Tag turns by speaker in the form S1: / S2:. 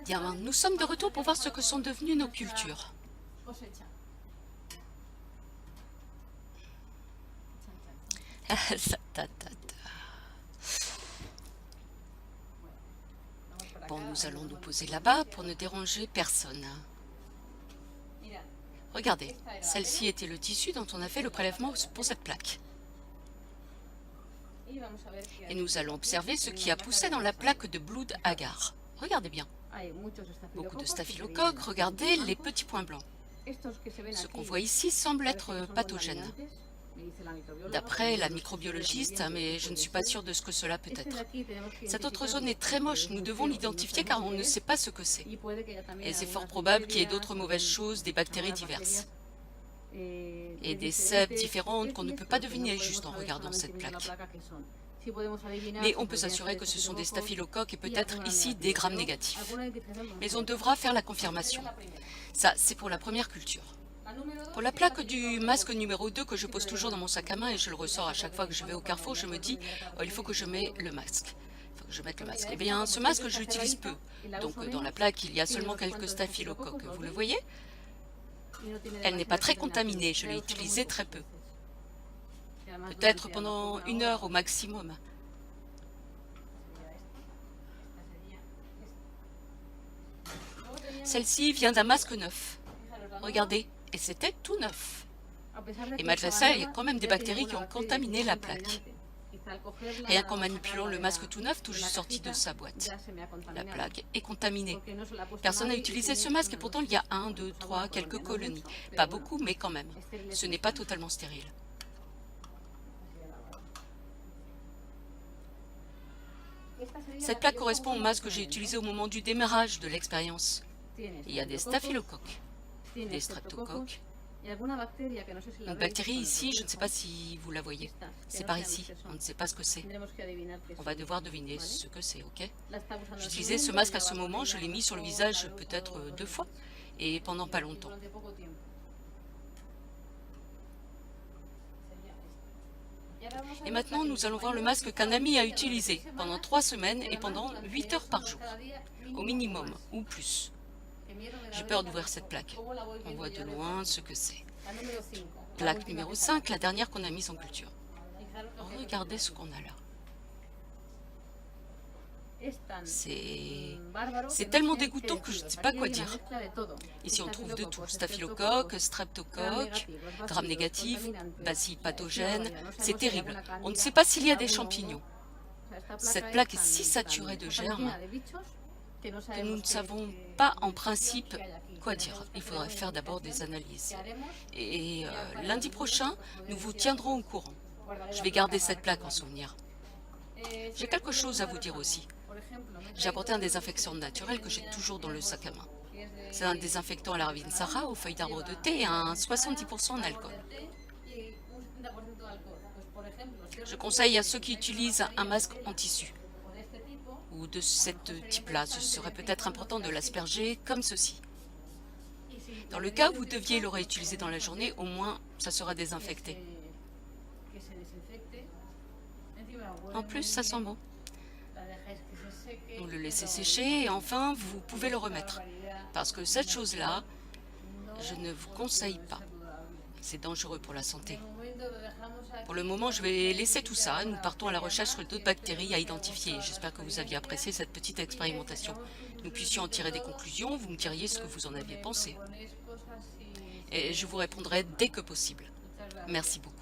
S1: Bien, nous sommes de retour pour voir ce que sont devenues nos cultures. Bon, nous allons nous poser là-bas pour ne déranger personne. Regardez, celle-ci était le tissu dont on a fait le prélèvement pour cette plaque. Et nous allons observer ce qui a poussé dans la plaque de Blood Agar. Regardez bien. Beaucoup de staphylocoques, regardez les petits points blancs. Ce qu'on voit ici semble être pathogène. D'après la microbiologiste, mais je ne suis pas sûre de ce que cela peut être. Cette autre zone est très moche, nous devons l'identifier car on ne sait pas ce que c'est. Et c'est fort probable qu'il y ait d'autres mauvaises choses, des bactéries diverses. Et des sèves différentes qu'on ne peut pas deviner juste en regardant cette plaque. Mais on peut s'assurer que ce sont des staphylocoques et peut-être ici des grammes négatifs. Mais on devra faire la confirmation. Ça, c'est pour la première culture. Pour la plaque du masque numéro 2 que je pose toujours dans mon sac à main et je le ressors à chaque fois que je vais au Carrefour, je me dis il faut que je mette le masque. Eh bien, ce masque, je l'utilise peu. Donc, dans la plaque, il y a seulement quelques staphylocoques. Vous le voyez? Elle n'est pas très contaminée, je l'ai utilisée très peu. Peut-être pendant 1 heure au maximum. Celle-ci vient d'un masque neuf. Regardez, et c'était tout neuf. Et malgré ça, il y a quand même des bactéries qui ont contaminé la plaque. Rien qu'en manipulant le masque tout neuf, tout juste sorti de sa boîte. La plaque est contaminée. Personne n'a utilisé ce masque et pourtant il y a 1, 2, 3, quelques colonies. Pas beaucoup, mais quand même. Ce n'est pas totalement stérile. Cette plaque correspond au masque que j'ai utilisé au moment du démarrage de l'expérience. Il y a des staphylocoques, des streptocoques, une bactérie ici, je ne sais pas si vous la voyez. C'est par ici, on ne sait pas ce que c'est. On va devoir deviner ce que c'est, ok? J'utilisais ce masque à ce moment, je l'ai mis sur le visage peut-être 2 fois, et pendant pas longtemps. Et maintenant, nous allons voir le masque qu'un ami a utilisé pendant 3 semaines et pendant 8 heures par jour, au minimum, ou plus. J'ai peur d'ouvrir cette plaque. On voit de loin ce que c'est. Plaque numéro 5, la dernière qu'on a mise en culture. Regardez ce qu'on a là. C'est tellement dégoûtant que je ne sais pas quoi dire. Ici, on trouve de tout. Staphylocoque, streptocoque, grammes négatifs, bacilles pathogènes. C'est terrible. On ne sait pas s'il y a des champignons. Cette plaque est si saturée de germes que nous ne savons pas en principe quoi dire. Il faudrait faire d'abord des analyses. Et lundi prochain, nous vous tiendrons au courant. Je vais garder cette plaque en souvenir. J'ai quelque chose à vous dire aussi. J'ai apporté un désinfectant naturel que j'ai toujours dans le sac à main. C'est un désinfectant à la Ravinsara, aux feuilles d'arbre de thé et à un 70% en alcool. Je conseille à ceux qui utilisent un masque en tissu ou de ce type-là. Ce serait peut-être important de l'asperger comme ceci. Dans le cas où vous deviez le réutiliser dans la journée, au moins ça sera désinfecté. En plus, ça sent bon. Vous le laissez sécher et enfin, vous pouvez le remettre. Parce que cette chose-là, je ne vous conseille pas. C'est dangereux pour la santé. Pour le moment, je vais laisser tout ça. Nous partons à la recherche d'autres bactéries à identifier. J'espère que vous aviez apprécié cette petite expérimentation. Nous puissions en tirer des conclusions. Vous me diriez ce que vous en aviez pensé. Et je vous répondrai dès que possible. Merci beaucoup.